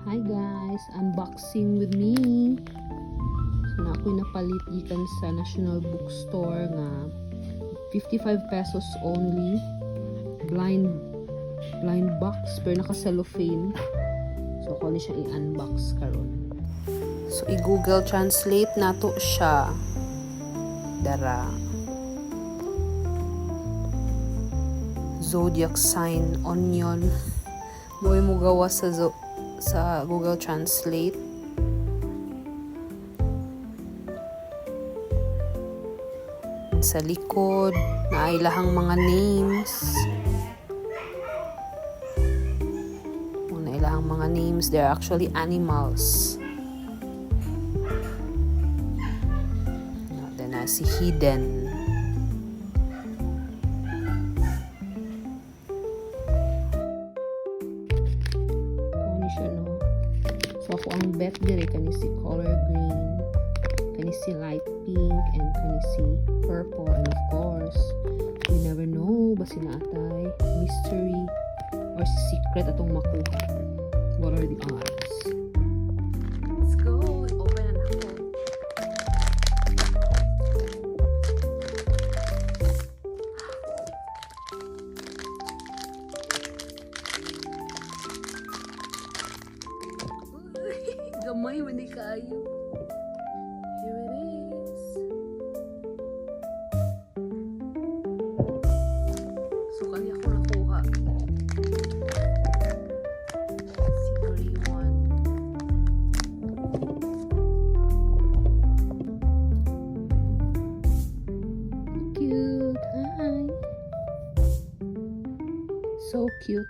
Hi guys, unboxing with me. So na ako'y napalit gikan sa National Bookstore nga 55 pesos only. Blind box pero naka cellophane. So ako ni siya i-unbox karon. So i-Google Translate nato siya. Dara. Zodiac sign, onion. Mo'y mo gawa sa Google Translate. Sa likod, nailahang mga names. Nailahang mga names, they're actually animals. Then si Hidden. So ako ang bet dire kani si color green, kani si light pink, and kani si purple, and of course we never know basi naatay mystery or secret atong makuha. What are the odds? Let's go. Open na ako. Gamay man ni kayo. Here it is. So kanya ko nakuha. Si green one. Cute. Hi. So cute.